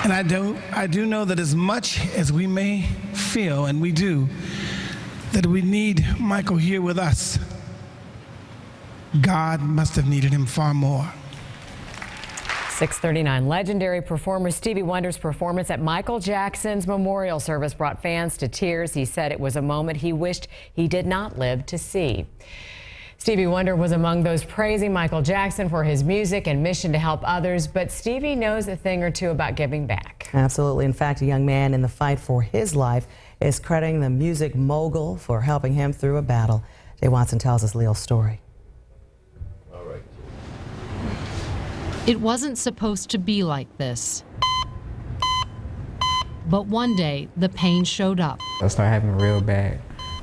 And I do know that as much as we may feel, and we do, that we need Michael here with us, God must have needed him far more. 6:39. Legendary performer Stevie Wonder's performance at Michael Jackson's memorial service brought fans to tears. He said it was a moment he wished he did not live to see. Stevie Wonder was among those praising Michael Jackson for his music and mission to help others, but Stevie knows a thing or two about giving back. Absolutely. In fact, a young man in the fight for his life is crediting the music mogul for helping him through a battle. Jay Watson tells us Leo's story. It wasn't supposed to be like this. But one day, the pain showed up. I started having real bad,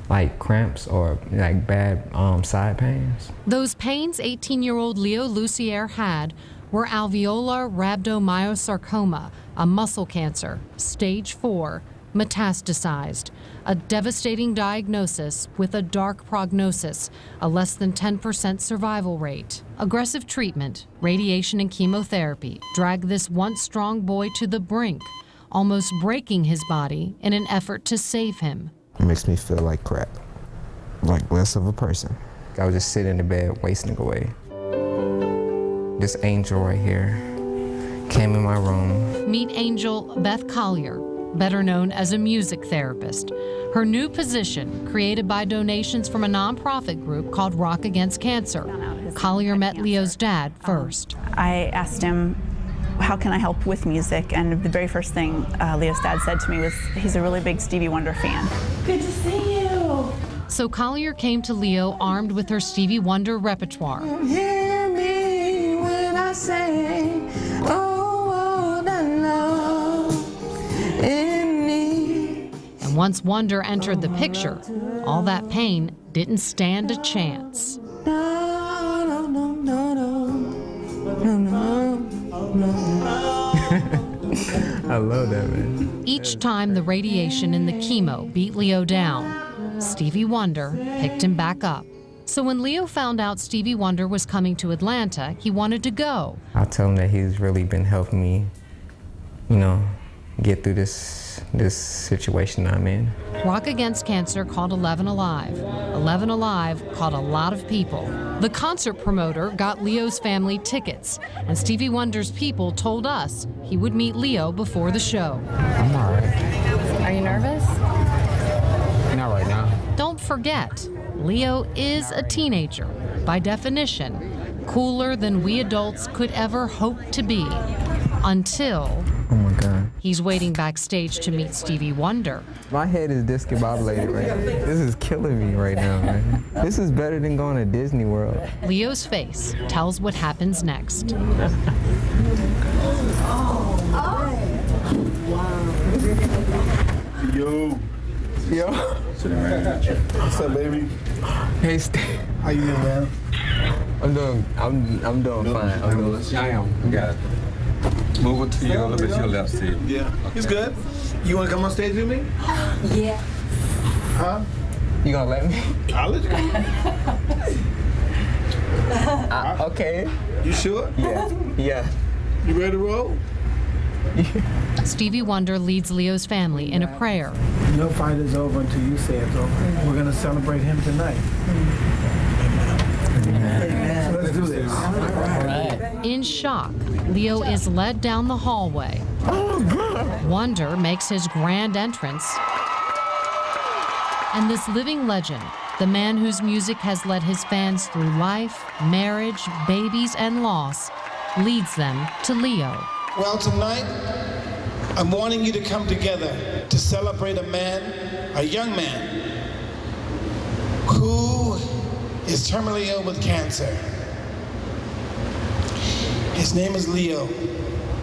like cramps or like bad side pains. Those pains 18-year-old Leo Lucier had were alveolar rhabdomyosarcoma, a muscle cancer, stage 4, metastasized, a devastating diagnosis with a dark prognosis, a less than 10% survival rate. Aggressive treatment, radiation and chemotherapy dragged this once strong boy to the brink, almost breaking his body in an effort to save him. It makes me feel like crap, like less of a person. I was just sitting in the bed wasting away. This angel right here came in my room. Meet Angel Beth Collier, better known as a music therapist. Her new position, created by donations from a nonprofit group called Rock Against Cancer. Collier met Leo's dad first. I asked him, how can I help with music? And the very first thing Leo's dad said to me was, he's a really big Stevie Wonder fan. Good to see you. So Collier came to Leo armed with her Stevie Wonder repertoire. Hear me when I say, oh, that love in me. And once Wonder entered the picture, all that pain didn't stand a chance. No, no, no, no, no, no, no. I love that, man. Each time the radiation and the chemo beat Leo down, Stevie Wonder picked him back up. So when Leo found out Stevie Wonder was coming to Atlanta, he wanted to go. I tell him that he's really been helping me, you know, get through this situation I'm in. Rock Against Cancer called 11 Alive. 11 Alive caught a lot of people. The concert promoter got Leo's family tickets, and Stevie Wonder's people told us he would meet Leo before the show. I'm all right. Are you nervous? Not right now. Don't forget, Leo is a teenager. By definition, cooler than we adults could ever hope to be. Until Oh my God. he's waiting backstage to meet Stevie Wonder. My head is discombobulated right now. This is killing me right now, man. This is better than going to Disney World. Leo's face tells what happens next. Yo. Yo. What's up, baby? Hey, Steve. How you doing, man? I'm doing fine. I am. You got it. Move it to you a little bit to your left, Steve. Yeah. He's good. You want to come on stage with me? Yeah. Huh? You gonna let me? I'll let you come. Okay. You sure? Yeah. Yeah. You ready to roll? Stevie Wonder leads Leo's family in a prayer. No fight is over until you say it's over. We're going to celebrate him tonight. Amen. So let's do this. All right. In shock, Leo is led down the hallway. Wonder makes his grand entrance. And this living legend, the man whose music has led his fans through life, marriage, babies, and loss, leads them to Leo. Well, tonight, I'm wanting you to come together to celebrate a man, a young man, who is terminally ill with cancer. His name is Leo.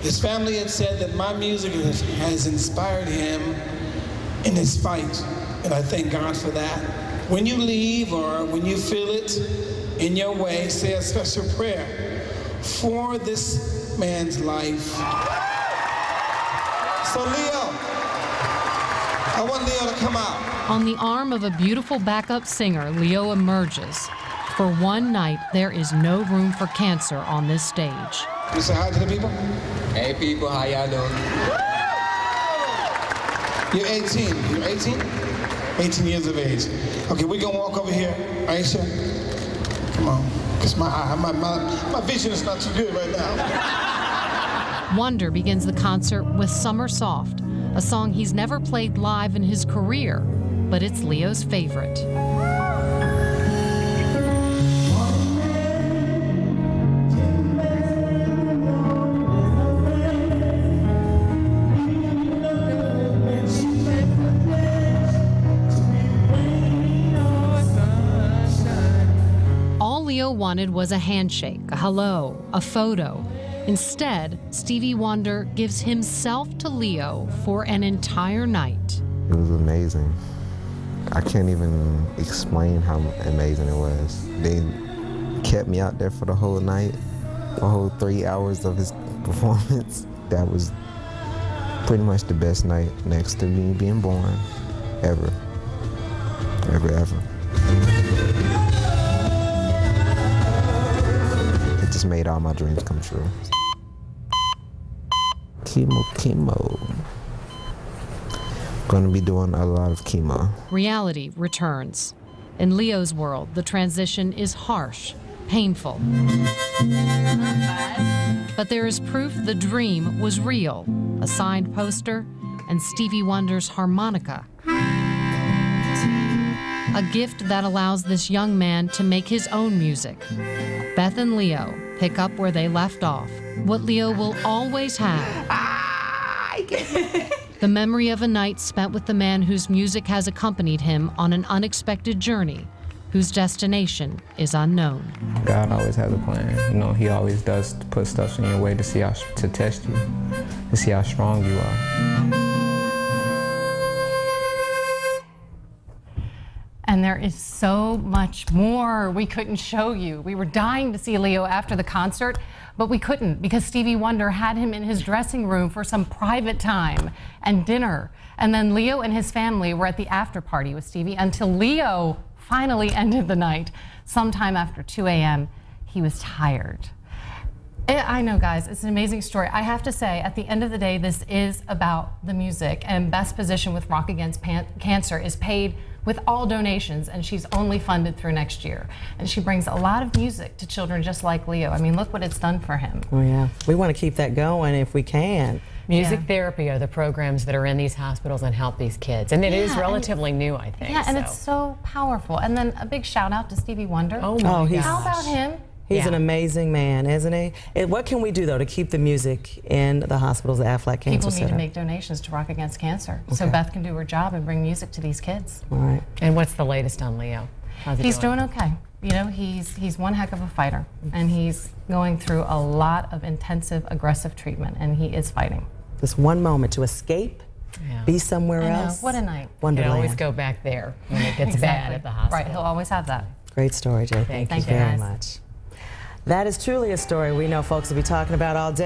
His family had said that my music has inspired him in his fight, and I thank God for that. When you leave or when you feel it in your way, say a special prayer for this man's life. So Leo, I want Leo to come out. On the arm of a beautiful backup singer, Leo emerges. For one night, there is no room for cancer on this stage. You say hi to the people? Hey people, how y'all doing? You're 18. You're 18? 18 years of age. Okay, we're gonna walk over here. Aisha, come on. Because my vision is not too good right now. Wonder begins the concert with Summer Soft, a song he's never played live in his career, but it's Leo's favorite. All Leo wanted was a handshake, a hello, a photo. Instead, Stevie Wonder gives himself to Leo for an entire night. It was amazing. I can't even explain how amazing it was. They kept me out there for the whole night, the whole 3 hours of his performance. That was pretty much the best night next to me being born, ever. It just made all my dreams come true. Chemo. Gonna be doing a lot of chemo. Reality returns. In Leo's world, the transition is harsh, painful. But there is proof the dream was real. A signed poster and Stevie Wonder's harmonica. A gift that allows this young man to make his own music. Beth and Leo pick up where they left off. What Leo will always have. The memory of a night spent with the man whose music has accompanied him on an unexpected journey, whose destination is unknown. God always has a plan. You know, he always does put stuff in your way to see to test you, to see how strong you are. And there is so much more we couldn't show you. We were dying to see Leo after the concert, but we couldn't because Stevie Wonder had him in his dressing room for some private time and dinner. And then Leo and his family were at the after party with Stevie until Leo finally ended the night. Sometime after 2 a.m., he was tired. I know, guys, it's an amazing story. I have to say, at the end of the day, this is about the music, and Best Position with Rock Against Cancer is paid with all donations, and she's only funded through next year. And she brings a lot of music to children just like Leo. I mean, look what it's done for him. Oh, yeah. We want to keep that going if we can. Music therapy are the programs that are in these hospitals and help these kids. And it is relatively new, I think. Yeah, and it's so powerful. And then a big shout out to Stevie Wonder. Oh, my gosh. How about him? He's an amazing man, isn't he? What can we do, though, to keep the music in the hospitals, the Aflac Cancer Center? People need to make donations to Rock Against Cancer so Beth can do her job and bring music to these kids. All right. And what's the latest on Leo? How's he He's doing okay. You know, he's one heck of a fighter, and he's going through a lot of intensive, aggressive treatment, and he is fighting. Just one moment to escape, be somewhere else. What a night. Wonderland. You can always go back there when it gets bad at the hospital. Right, he'll always have that. Great story, Jay. Thank you very much. That is truly a story we know folks will be talking about all day.